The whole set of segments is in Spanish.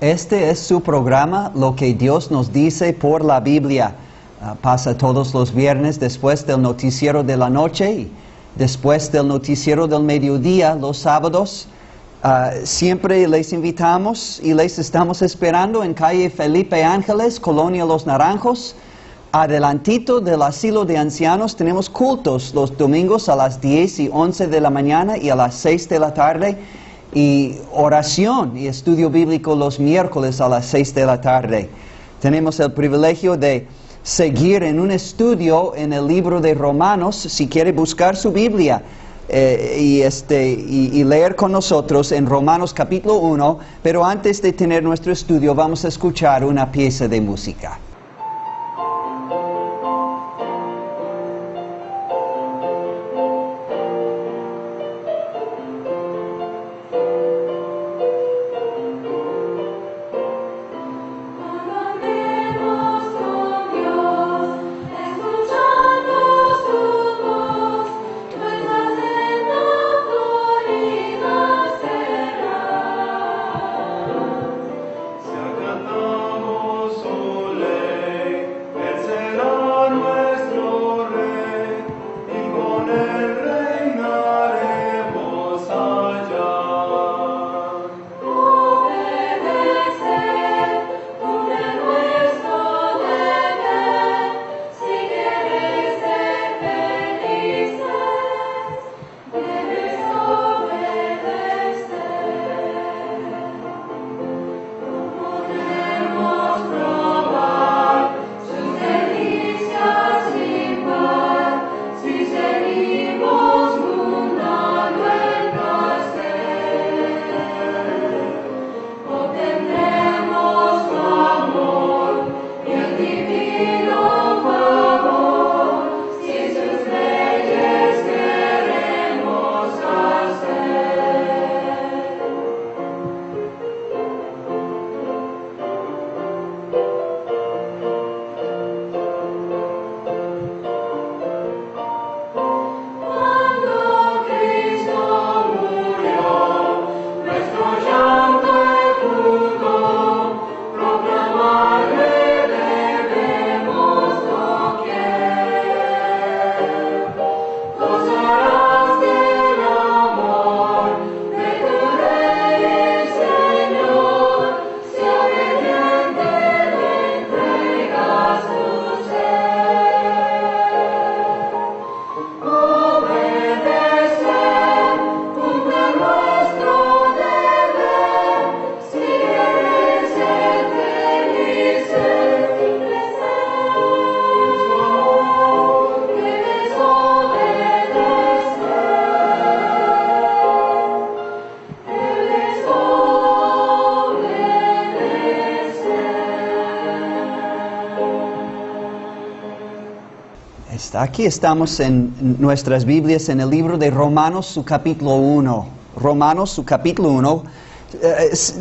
Este es su programa, Lo que Dios nos dice por la Biblia. Pasa todos los viernes después del noticiero de la noche y después del noticiero del mediodía, los sábados. Siempre les invitamos y les estamos esperando en calle Felipe Ángeles, Colonia Los Naranjos. Adelantito del asilo de ancianos tenemos cultos los domingos a las 10 y 11 de la mañana y a las 6 de la tarde. Y oración y estudio bíblico los miércoles a las 6 de la tarde. Tenemos el privilegio de seguir en un estudio en el libro de Romanos. Si quiere buscar su Biblia y leer con nosotros en Romanos capítulo 1. Pero antes de tener nuestro estudio vamos a escuchar una pieza de música. Aquí estamos en nuestras Biblias en el libro de Romanos, su capítulo 1. Romanos, su capítulo 1.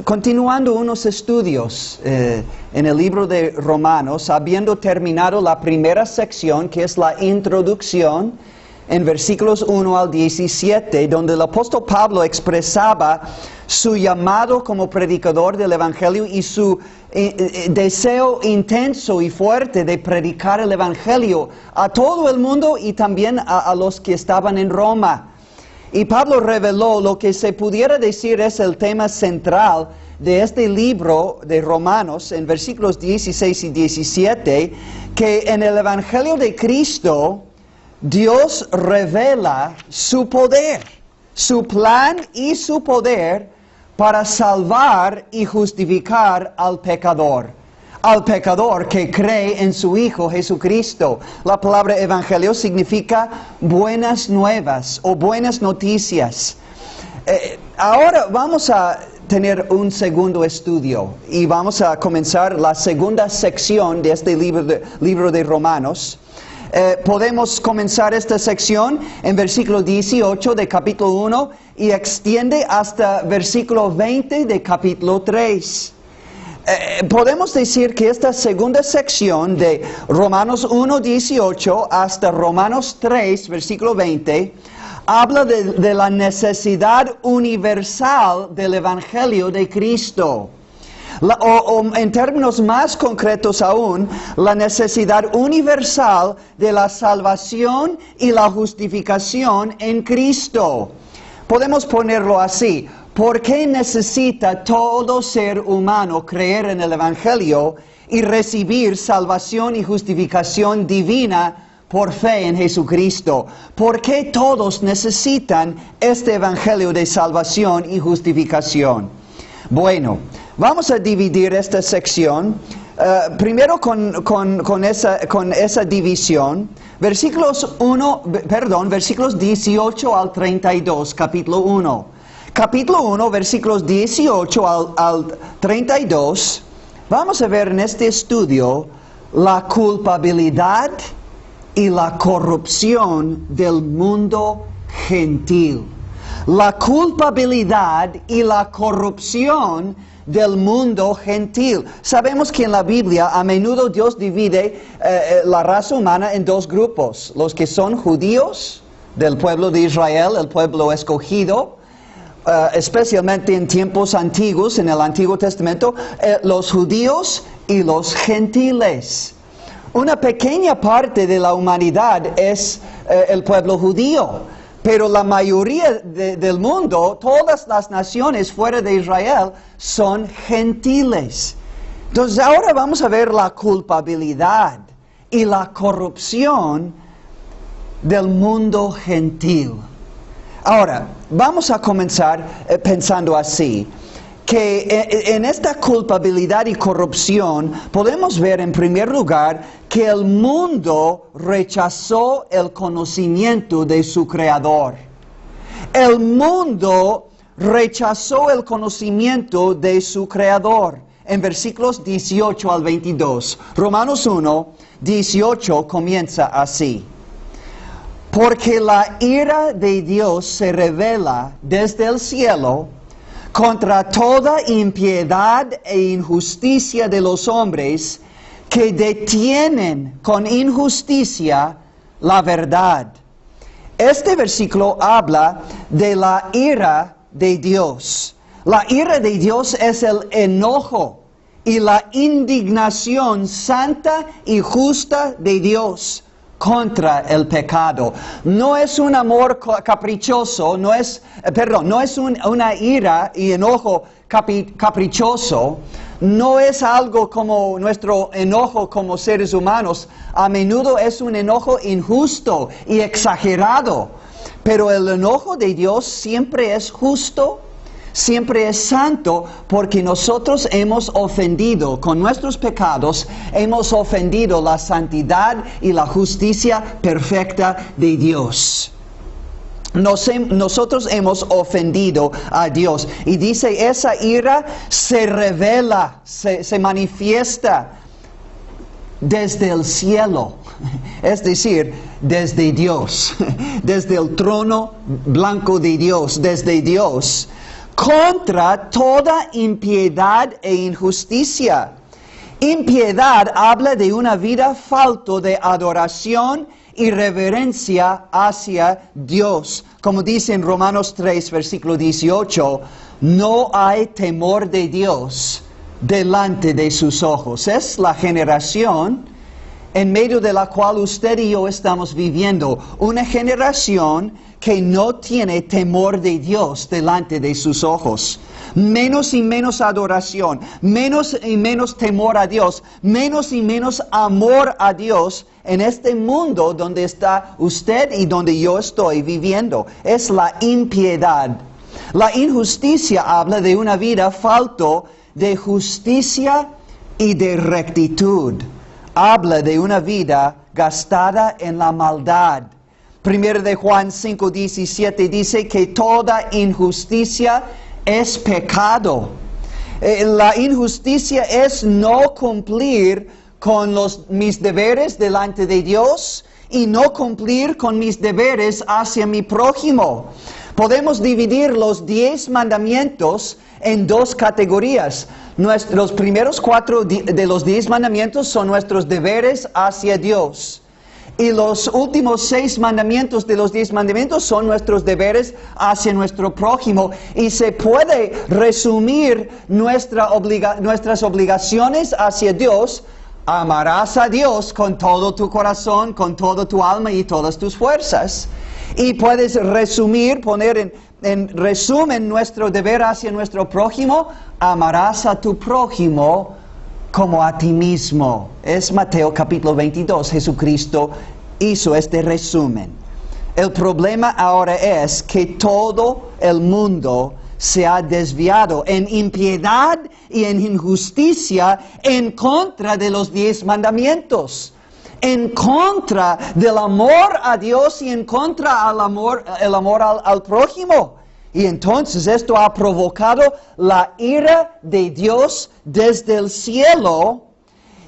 Continuando unos estudios en el libro de Romanos, habiendo terminado la primera sección, que es la introducción, en versículos 1 al 17, donde el apóstol Pablo expresaba su llamado como predicador del Evangelio y su deseo intenso y fuerte de predicar el Evangelio a todo el mundo y también a los que estaban en Roma. Y Pablo reveló lo que se pudiera decir es el tema central de este libro de Romanos, en versículos 16 y 17, que en el Evangelio de Cristo Dios revela su poder, su plan y su poder para salvar y justificar al pecador que cree en su Hijo Jesucristo. La palabra evangelio significa buenas nuevas o buenas noticias. Ahora vamos a tener un segundo estudio y vamos a comenzar la segunda sección de este libro de Romanos. Podemos comenzar esta sección en versículo 18 de capítulo 1 y extiende hasta versículo 20 de capítulo 3. Podemos decir que esta segunda sección de Romanos 1, 18 hasta Romanos 3, versículo 20, habla de la necesidad universal del Evangelio de Cristo. O en términos más concretos aún, la necesidad universal de la salvación y la justificación en Cristo. Podemos ponerlo así: ¿por qué necesita todo ser humano creer en el Evangelio y recibir salvación y justificación divina por fe en Jesucristo? ¿Por qué todos necesitan este Evangelio de salvación y justificación? Bueno, vamos a dividir esta sección primero con esa división. Versículos 18 al 32, capítulo 1. Capítulo 1, versículos 18 al 32. Vamos a ver en este estudio la culpabilidad y la corrupción del mundo gentil. La culpabilidad y la corrupción del mundo gentil. Sabemos que en la Biblia a menudo Dios divide la raza humana en dos grupos: los que son judíos del pueblo de Israel, el pueblo escogido, especialmente en tiempos antiguos, en el Antiguo Testamento, los judíos y los gentiles. Una pequeña parte de la humanidad es el pueblo judío, pero la mayoría del mundo, todas las naciones fuera de Israel, son gentiles. Entonces ahora vamos a ver la culpabilidad y la corrupción del mundo gentil. Ahora, vamos a comenzar pensando así, que en esta culpabilidad y corrupción podemos ver en primer lugar que el mundo rechazó el conocimiento de su Creador. El mundo rechazó el conocimiento de su Creador. En versículos 18 al 22, Romanos 1, 18 comienza así: porque la ira de Dios se revela desde el cielo contra toda impiedad e injusticia de los hombres que detienen con injusticia la verdad. Este versículo habla de la ira de Dios. La ira de Dios es el enojo y la indignación santa y justa de Dios contra el pecado. No es un amor caprichoso, no es una ira y enojo caprichoso, no es algo como nuestro enojo como seres humanos. A menudo es un enojo injusto y exagerado, pero el enojo de Dios siempre es justo, siempre es santo, porque nosotros hemos ofendido con nuestros pecados, hemos ofendido la santidad y la justicia perfecta de Dios. Nosotros hemos ofendido a Dios. Y dice, esa ira se revela, se manifiesta desde el cielo. Es decir, desde Dios, desde el trono blanco de Dios, desde Dios, contra toda impiedad e injusticia. Impiedad habla de una vida falto de adoración y reverencia hacia Dios. Como dice en Romanos 3, versículo 18, no hay temor de Dios delante de sus ojos. Es la generación en medio de la cual usted y yo estamos viviendo. Una generación que no tiene temor de Dios delante de sus ojos. Menos y menos adoración, menos y menos temor a Dios, menos y menos amor a Dios en este mundo donde está usted y donde yo estoy viviendo. Es la impiedad. La injusticia habla de una vida falto de justicia y de rectitud. Habla de una vida gastada en la maldad. 1 de Juan 5:17 dice que toda injusticia es pecado. La injusticia es no cumplir con mis deberes delante de Dios y no cumplir con mis deberes hacia mi prójimo. Podemos dividir los 10 mandamientos en dos categorías. Los primeros 4 de los 10 mandamientos son nuestros deberes hacia Dios. Y los últimos 6 mandamientos de los 10 mandamientos son nuestros deberes hacia nuestro prójimo. Y se puede resumir nuestras obligaciones hacia Dios. Amarás a Dios con todo tu corazón, con toda tu alma y todas tus fuerzas. Y puedes resumir, poner en resumen nuestro deber hacia nuestro prójimo. Amarás a tu prójimo como a ti mismo. Es Mateo capítulo 22. Jesucristo hizo este resumen. El problema ahora es que todo el mundo se ha desviado en impiedad y en injusticia en contra de los 10 mandamientos, en contra del amor a Dios y en contra el amor al prójimo. Y entonces esto ha provocado la ira de Dios desde el cielo.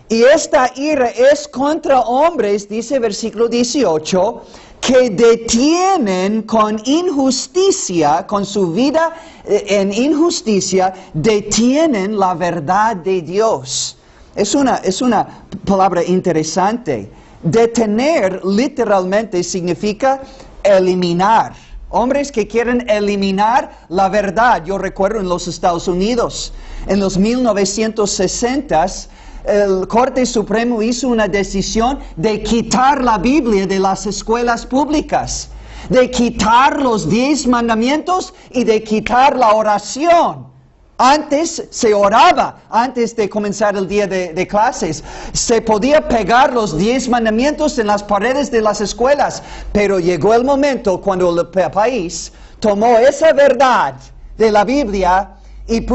Y esta ira es contra hombres, dice versículo 18, que detienen con injusticia, con su vida en injusticia, detienen la verdad de Dios. Es una palabra interesante. Detener literalmente significa eliminar. Hombres que quieren eliminar la verdad. Yo recuerdo en los Estados Unidos, en los 1960s, el Corte Supremo hizo una decisión de quitar la Biblia de las escuelas públicas, de quitar los 10 mandamientos y de quitar la oración. Antes se oraba, antes de comenzar el día de clases. Se podía pegar los 10 mandamientos en las paredes de las escuelas, pero llegó el momento cuando el país tomó esa verdad de la Biblia y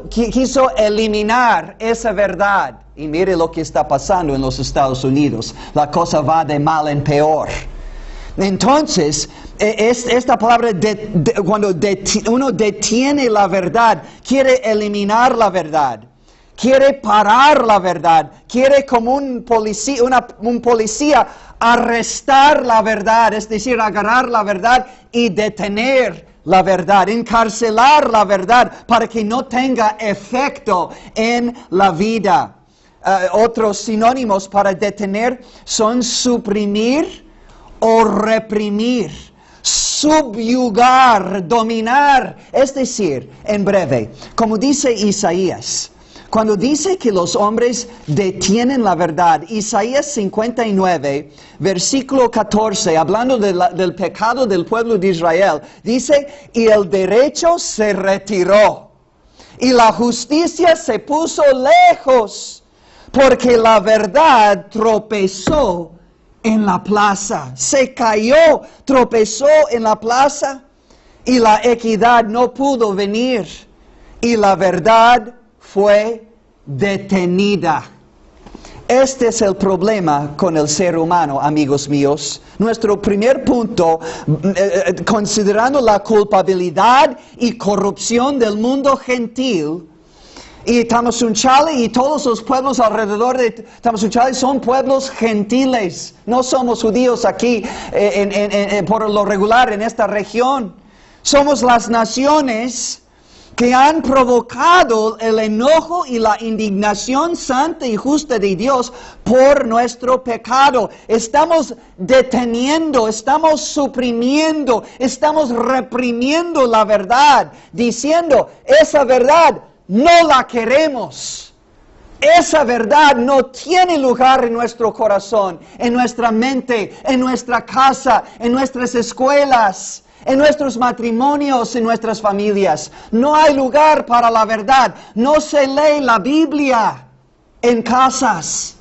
quiso eliminar esa verdad. Y mire lo que está pasando en los Estados Unidos. La cosa va de mal en peor. Entonces, esta palabra, cuando uno detiene la verdad, quiere eliminar la verdad, quiere parar la verdad, quiere como un policía arrestar la verdad, es decir, agarrar la verdad y detener la verdad, encarcelar la verdad para que no tenga efecto en la vida. Otros sinónimos para detener son suprimir o reprimir, subyugar, dominar. Es decir, en breve, como dice Isaías, cuando dice que los hombres detienen la verdad, Isaías 59, versículo 14, hablando del pecado del pueblo de Israel, dice, y el derecho se retiró, y la justicia se puso lejos, porque la verdad tropezó en la plaza, se cayó, tropezó en la plaza, y la equidad no pudo venir, y la verdad fue detenida. Este es el problema con el ser humano, amigos míos. Nuestro primer punto, considerando la culpabilidad y corrupción del mundo gentil, y Tamazunchale y todos los pueblos alrededor de Tamazunchale son pueblos gentiles. No somos judíos aquí por lo regular en esta región. Somos las naciones que han provocado el enojo y la indignación santa y justa de Dios por nuestro pecado. Estamos deteniendo, estamos suprimiendo, estamos reprimiendo la verdad, diciendo, esa verdad no la queremos. Esa verdad no tiene lugar en nuestro corazón, en nuestra mente, en nuestra casa, en nuestras escuelas, en nuestros matrimonios, en nuestras familias. No hay lugar para la verdad. No se lee la Biblia en casas.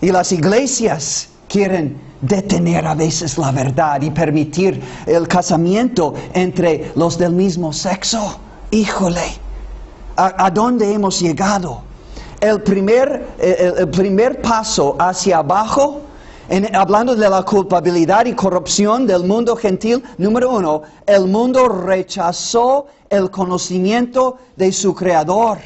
Y las iglesias quieren detener a veces la verdad y permitir el casamiento entre los del mismo sexo. Híjole, ¿a dónde hemos llegado? El primer paso hacia abajo, hablando de la culpabilidad y corrupción del mundo gentil, número 1, el mundo rechazó el conocimiento de su Creador,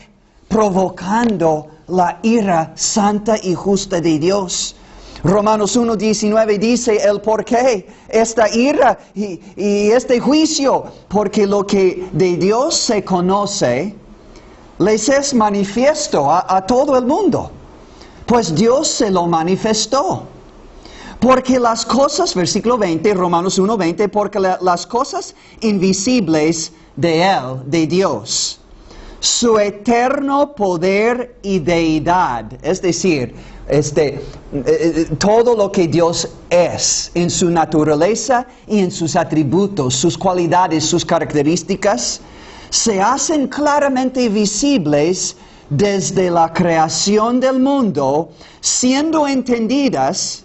provocando la ira santa y justa de Dios. Romanos 1:19 dice el por qué, esta ira y este juicio, porque lo que de Dios se conoce, les es manifiesto a todo el mundo, pues Dios se lo manifestó. Porque las cosas, versículo 20, Romanos 1:20, porque las cosas invisibles de Él, de Dios, su eterno poder y deidad, es decir, todo lo que Dios es en su naturaleza y en sus atributos, sus cualidades, sus características, se hacen claramente visibles desde la creación del mundo, siendo entendidas.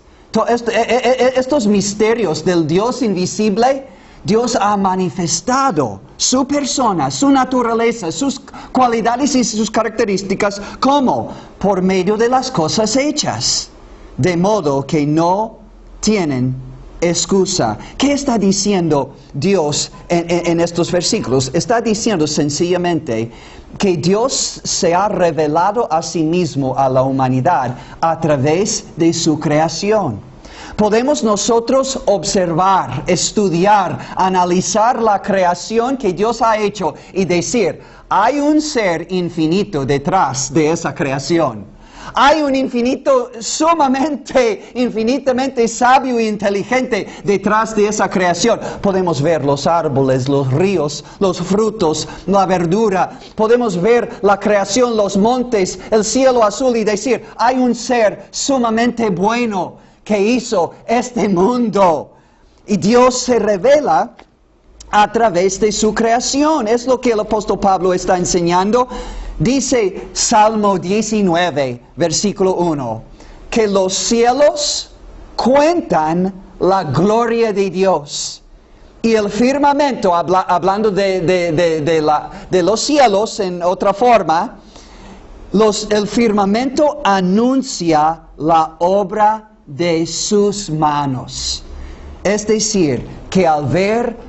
Estos misterios del Dios invisible, Dios ha manifestado su persona, su naturaleza, sus cualidades y sus características, ¿cómo? Por medio de las cosas hechas, de modo que no tienen excusa. ¿Qué está diciendo Dios en estos versículos? Está diciendo sencillamente que Dios se ha revelado a sí mismo a la humanidad a través de su creación. Podemos nosotros observar, estudiar, analizar la creación que Dios ha hecho y decir, hay un ser infinito detrás de esa creación. Hay un infinito infinitamente sabio e inteligente detrás de esa creación. Podemos ver los árboles, los ríos, los frutos, la verdura. Podemos ver la creación, los montes, el cielo azul y decir, hay un ser sumamente bueno que hizo este mundo. Y Dios se revela a través de su creación. Es lo que el apóstol Pablo está enseñando. Dice Salmo 19, versículo 1, que los cielos cuentan la gloria de Dios. Y el firmamento, hablando de los cielos en otra forma, el firmamento anuncia la obra de sus manos. Es decir, que al ver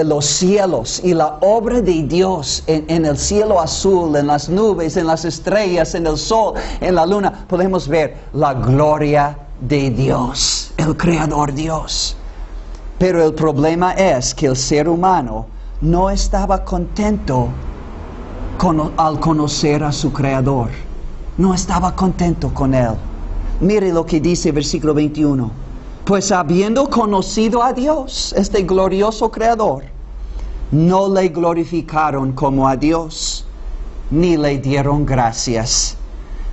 los cielos y la obra de Dios en el cielo azul, en las nubes, en las estrellas, en el sol, en la luna, podemos ver la gloria de Dios, el Creador Dios. Pero el problema es que el ser humano no estaba contento al conocer a su Creador. No estaba contento con Él. Mire lo que dice versículo 21. Pues habiendo conocido a Dios, este glorioso Creador, no le glorificaron como a Dios, ni le dieron gracias,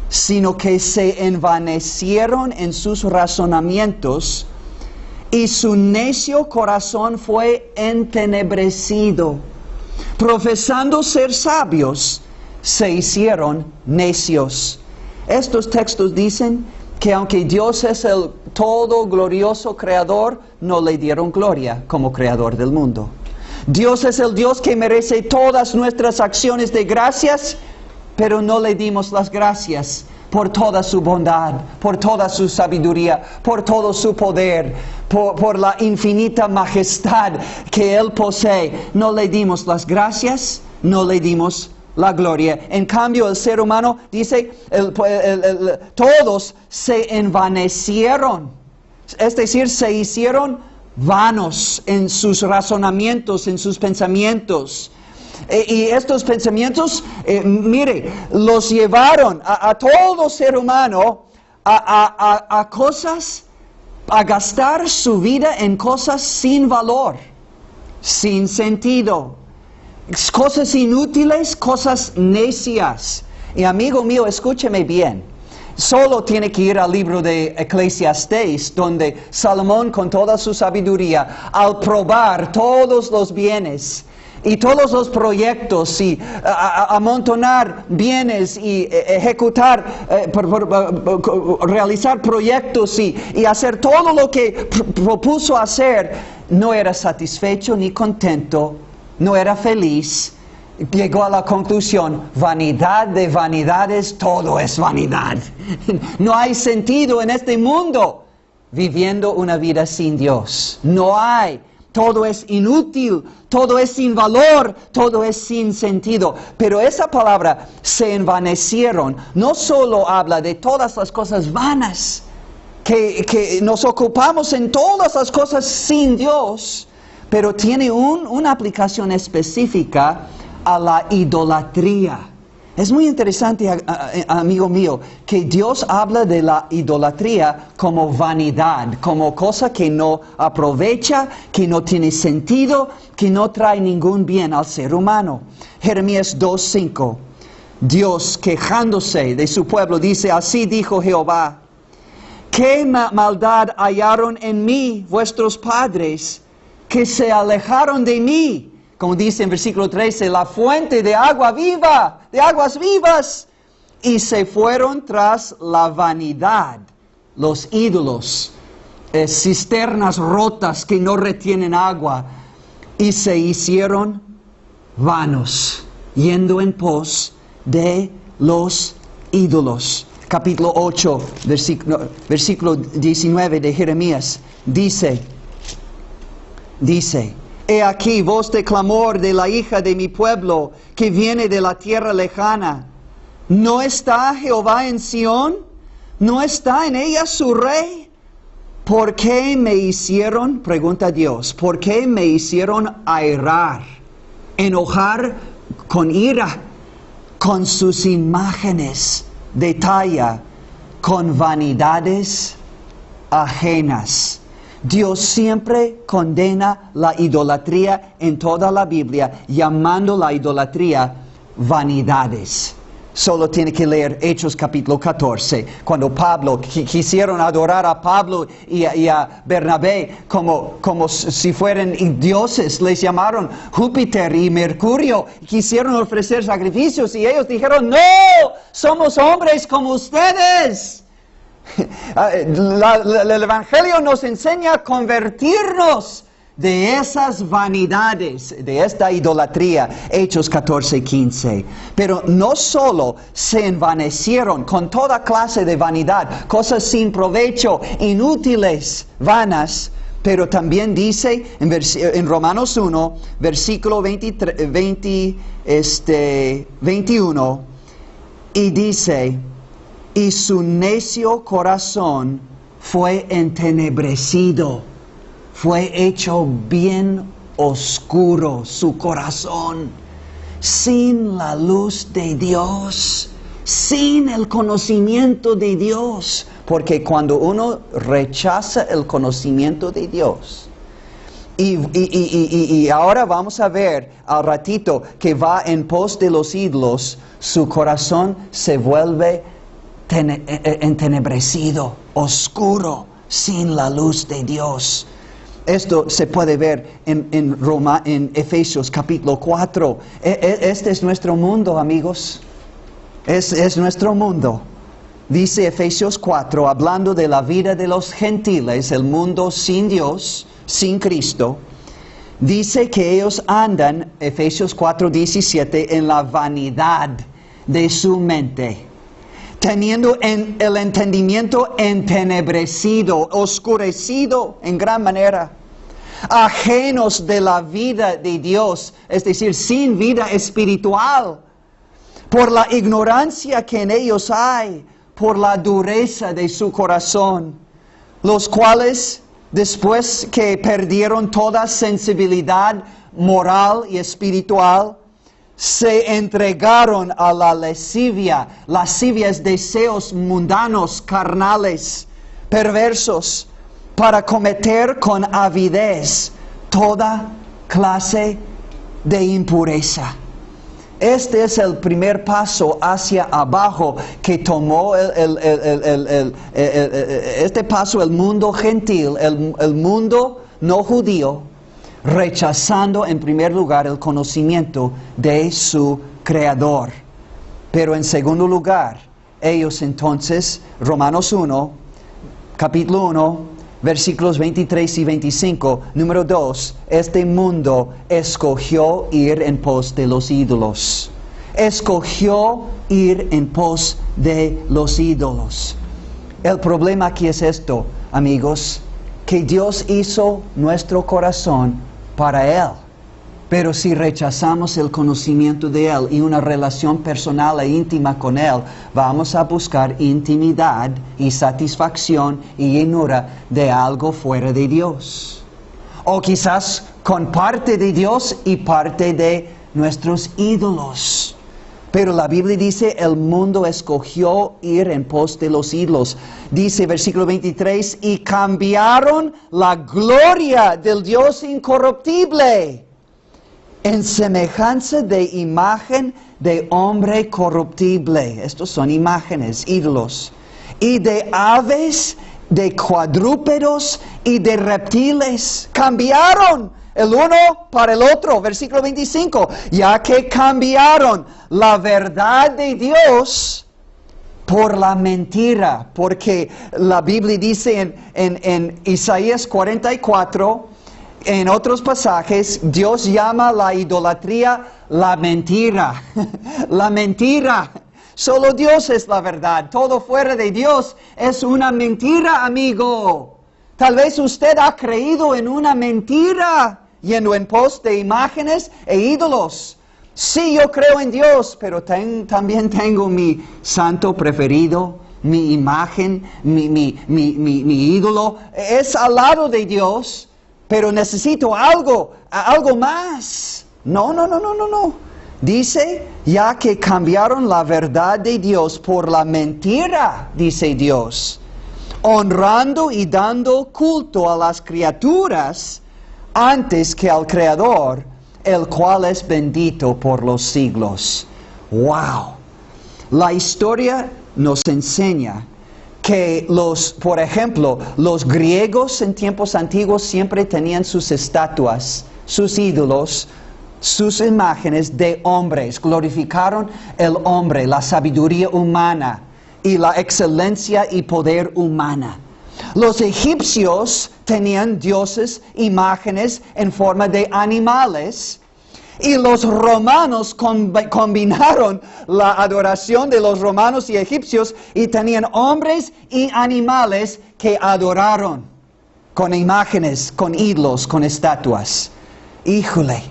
sino que se envanecieron en sus razonamientos, y su necio corazón fue entenebrecido. Profesando ser sabios, se hicieron necios. Estos textos dicen que aunque Dios es el todo glorioso creador, no le dieron gloria como creador del mundo. Dios es el Dios que merece todas nuestras acciones de gracias, pero no le dimos las gracias por toda su bondad, por toda su sabiduría, por todo su poder, por la infinita majestad que Él posee. No le dimos las gracias, no le dimos la gloria. En cambio, el ser humano, dice, todos se envanecieron. Es decir, se hicieron vanos en sus razonamientos, en sus pensamientos. Y estos pensamientos, mire, los llevaron a todo ser humano a cosas, a gastar su vida en cosas sin valor, sin sentido. Cosas inútiles, cosas necias. Y amigo mío, escúcheme bien. Solo tiene que ir al libro de Eclesiastés, donde Salomón, con toda su sabiduría, al probar todos los bienes y todos los proyectos y amontonar bienes y ejecutar, realizar proyectos y hacer todo lo que propuso hacer, no era satisfecho ni contento. No era feliz. Llegó a la conclusión, vanidad de vanidades, todo es vanidad. No hay sentido en este mundo viviendo una vida sin Dios. No hay. Todo es inútil, todo es sin valor, todo es sin sentido. Pero esa palabra, se envanecieron, no solo habla de todas las cosas vanas, que nos ocupamos en todas las cosas sin Dios, pero tiene una aplicación específica a la idolatría. Es muy interesante, amigo mío, que Dios habla de la idolatría como vanidad, como cosa que no aprovecha, que no tiene sentido, que no trae ningún bien al ser humano. Jeremías 2:5. Dios, quejándose de su pueblo, dice, así dijo Jehová, ¿qué maldad hallaron en mí vuestros padres, que se alejaron de mí? Como dice en versículo 13, la fuente de agua viva, de aguas vivas, y se fueron tras la vanidad, los ídolos, cisternas rotas que no retienen agua, y se hicieron vanos, yendo en pos de los ídolos. Capítulo 8, versículo 19 de Jeremías, dice, he aquí voz de clamor de la hija de mi pueblo, que viene de la tierra lejana. ¿No está Jehová en Sión? ¿No está en ella su rey? ¿Por qué me hicieron, pregunta Dios, por qué me hicieron airar, enojar con ira, con sus imágenes de talla, con vanidades ajenas? Dios siempre condena la idolatría en toda la Biblia, llamando la idolatría vanidades. Solo tiene que leer Hechos capítulo 14, cuando Pablo, quisieron adorar a Pablo y a Bernabé como si fueran dioses, les llamaron Júpiter y Mercurio, quisieron ofrecer sacrificios y ellos dijeron, no, somos hombres como ustedes. El Evangelio nos enseña a convertirnos de esas vanidades, de esta idolatría. Hechos 14:15. Pero no solo se envanecieron con toda clase de vanidad, cosas sin provecho, inútiles, vanas, pero también dice en Romanos 1, versículo 21, y dice, y su necio corazón fue entenebrecido, fue hecho bien oscuro su corazón, sin la luz de Dios, sin el conocimiento de Dios. Porque cuando uno rechaza el conocimiento de Dios, y ahora vamos a ver al ratito que va en pos de los ídolos, su corazón se vuelve entenebrecido, oscuro, sin la luz de Dios. Esto se puede ver en Efesios capítulo 4. Este es nuestro mundo, amigos. Es nuestro mundo. Dice Efesios 4, hablando de la vida de los gentiles, el mundo sin Dios, sin Cristo. Dice que ellos andan, Efesios 4:17, en la vanidad de su mente, teniendo el entendimiento entenebrecido, oscurecido en gran manera, ajenos de la vida de Dios, es decir, sin vida espiritual, por la ignorancia que en ellos hay, por la dureza de su corazón, los cuales, después que perdieron toda sensibilidad moral y espiritual, se entregaron a la lascivia. Lascivia es deseos mundanos, carnales, perversos, para cometer con avidez toda clase de impureza. Este es el primer paso hacia abajo que tomó este paso el mundo gentil, el mundo no judío, rechazando en primer lugar el conocimiento de su Creador. Pero en segundo lugar, ellos entonces, Romanos 1, capítulo 1, versículos 23 y 25, número 2, este mundo escogió ir en pos de los ídolos. Escogió ir en pos de los ídolos. El problema aquí es esto, amigos, que Dios hizo nuestro corazón para Él. Pero si rechazamos el conocimiento de Él y una relación personal e íntima con Él, vamos a buscar intimidad y satisfacción y llenura de algo fuera de Dios. O quizás con parte de Dios y parte de nuestros ídolos. Pero la Biblia dice, el mundo escogió ir en pos de los ídolos. Dice versículo 23, y cambiaron la gloria del Dios incorruptible en semejanza de imagen de hombre corruptible. Estos son imágenes, ídolos. Y de aves, de cuadrúpedos y de reptiles. Cambiaron el uno para el otro. Versículo 25. Ya que cambiaron la verdad de Dios por la mentira. Porque la Biblia dice en Isaías 44, en otros pasajes, Dios llama la idolatría la mentira. La mentira. Solo Dios es la verdad. Todo fuera de Dios es una mentira, amigo. Tal vez usted ha creído en una mentira, yendo en pos de imágenes e ídolos. Sí, yo creo en Dios, pero también tengo mi santo preferido, mi imagen, mi ídolo. Es al lado de Dios, pero necesito algo más. No. Dice, ya que cambiaron la verdad de Dios por la mentira, dice Dios, honrando y dando culto a las criaturas antes que al Creador, el cual es bendito por los siglos. ¡Wow! La historia nos enseña que por ejemplo, los griegos en tiempos antiguos siempre tenían sus estatuas, sus ídolos, sus imágenes de hombres. Glorificaron el hombre, la sabiduría humana y la excelencia y poder humana. Los egipcios tenían dioses, imágenes en forma de animales. Y los romanos combinaron la adoración de los romanos y egipcios y tenían hombres y animales que adoraron con imágenes, con ídolos, con estatuas. Híjole,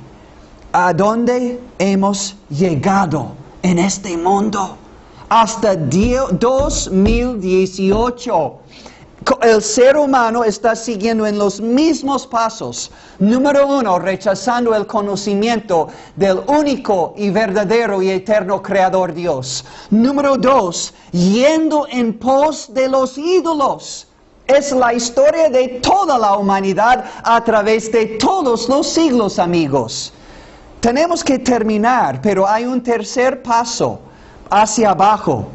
¿a dónde hemos llegado en este mundo? Hasta 2018. El ser humano está siguiendo en los mismos pasos. Número 1, rechazando el conocimiento del único y verdadero y eterno Creador Dios. Número 2, yendo en pos de los ídolos. Es la historia de toda la humanidad a través de todos los siglos, amigos. Tenemos que terminar, pero hay un tercer paso hacia abajo.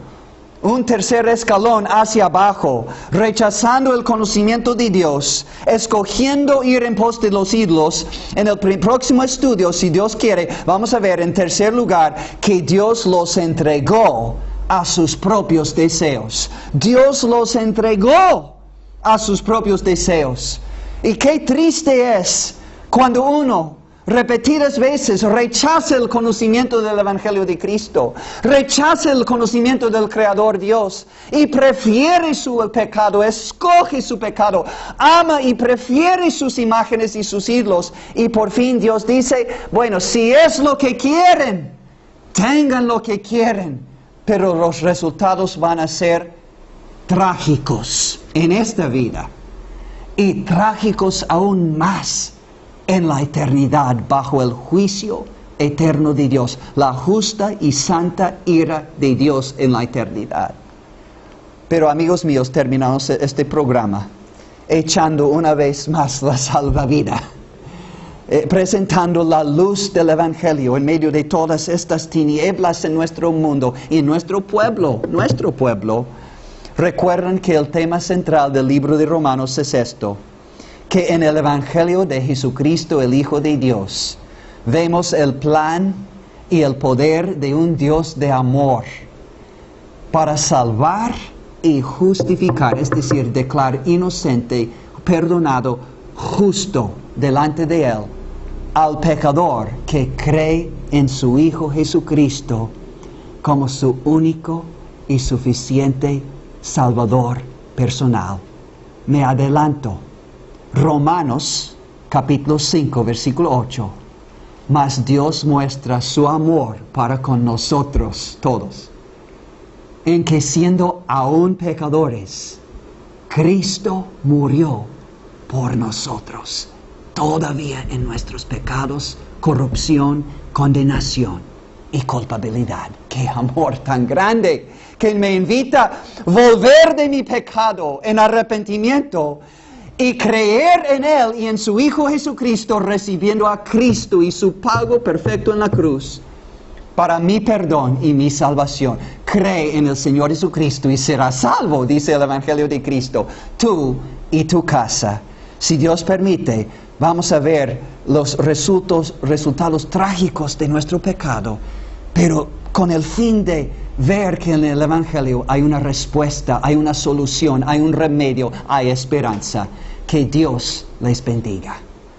Un tercer escalón hacia abajo, rechazando el conocimiento de Dios, escogiendo ir en pos de los ídolos. En el próximo estudio, si Dios quiere, vamos a ver en tercer lugar que Dios los entregó a sus propios deseos. Dios los entregó a sus propios deseos. Y qué triste es cuando uno repetidas veces rechaza el conocimiento del Evangelio de Cristo, rechaza el conocimiento del Creador Dios y prefiere su pecado, escoge su pecado, ama y prefiere sus imágenes y sus ídolos. Y por fin Dios dice, bueno, si es lo que quieren, tengan lo que quieren, pero los resultados van a ser trágicos en esta vida y trágicos aún más en la eternidad, bajo el juicio eterno de Dios, la justa y santa ira de Dios en la eternidad. Pero amigos míos, terminamos este programa echando una vez más la salvavidas, presentando la luz del Evangelio en medio de todas estas tinieblas en nuestro mundo y en nuestro pueblo. Recuerden que el tema central del libro de Romanos es esto: que en el Evangelio de Jesucristo, el Hijo de Dios, vemos el plan y el poder de un Dios de amor para salvar y justificar, es decir, declarar inocente, perdonado, justo delante de Él, al pecador que cree en su Hijo Jesucristo como su único y suficiente Salvador personal. Me adelanto. Romanos capítulo 5 versículo 8. Mas Dios muestra su amor para con nosotros todos, en que siendo aún pecadores, Cristo murió por nosotros, todavía en nuestros pecados, corrupción, condenación. y culpabilidad. ¡Qué amor tan grande! Que me invita a volver de mi pecado en arrepentimiento y creer en Él y en su Hijo Jesucristo, recibiendo a Cristo y su pago perfecto en la cruz para mi perdón y mi salvación. Cree en el Señor Jesucristo y serás salvo, dice el Evangelio de Cristo, tú y tu casa. Si Dios permite, vamos a ver los resultados trágicos de nuestro pecado, pero con el fin de ver que en el Evangelio hay una respuesta, hay una solución, hay un remedio, hay esperanza. Que Dios les bendiga.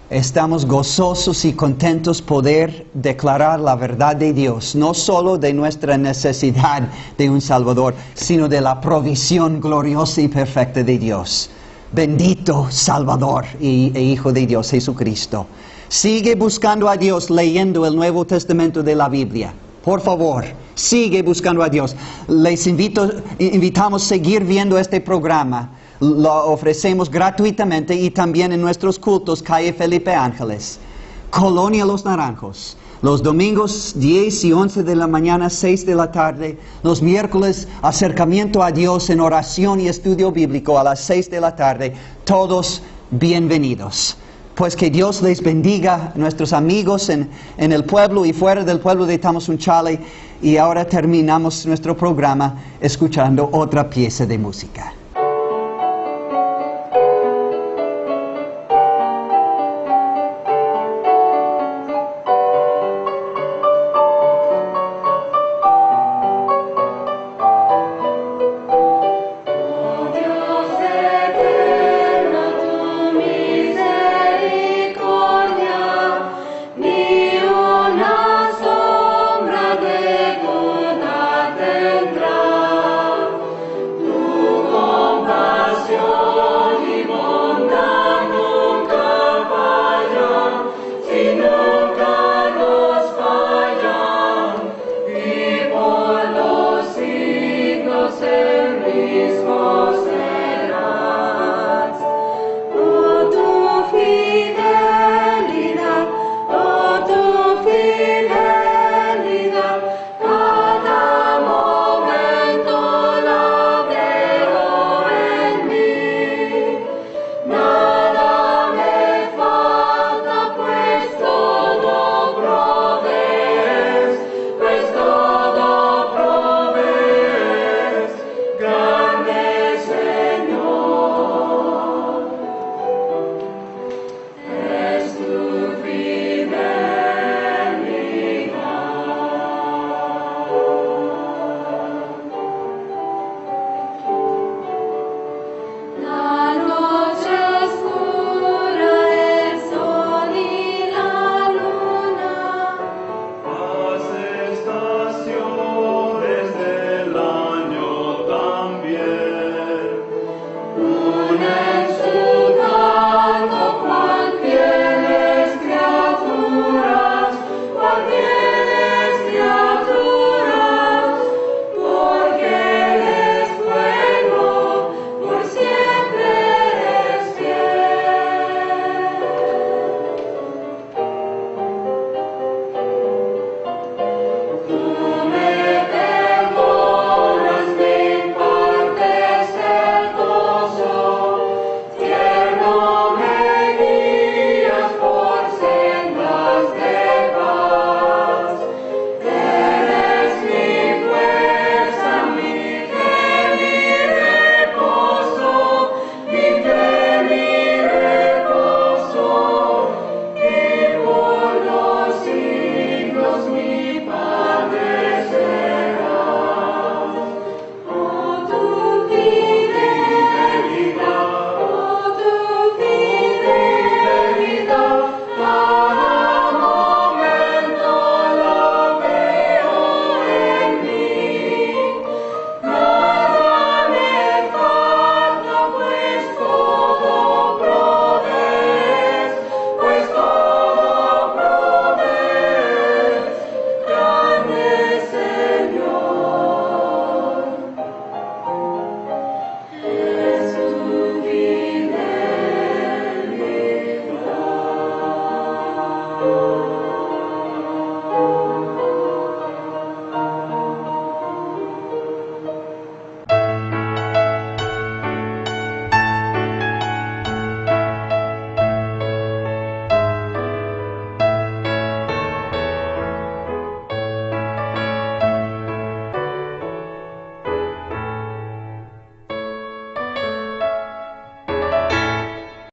Estamos gozosos y contentos poder declarar la verdad de Dios, no solo de nuestra necesidad de un Salvador, sino de la provisión gloriosa y perfecta de Dios. Bendito Salvador e Hijo de Dios, Jesucristo. Sigue buscando a Dios leyendo el Nuevo Testamento de la Biblia. Por favor, sigue buscando a Dios. Les invitamos a seguir viendo este programa. Lo ofrecemos gratuitamente y también en nuestros cultos, calle Felipe Ángeles, Colonia Los Naranjos. Los domingos 10 y 11 de la mañana, 6 de la tarde. Los miércoles, acercamiento a Dios en oración y estudio bíblico a las 6 de la tarde. Todos bienvenidos. Pues que Dios les bendiga, nuestros amigos en el pueblo y fuera del pueblo de Tamazunchale. Y ahora terminamos nuestro programa escuchando otra pieza de música.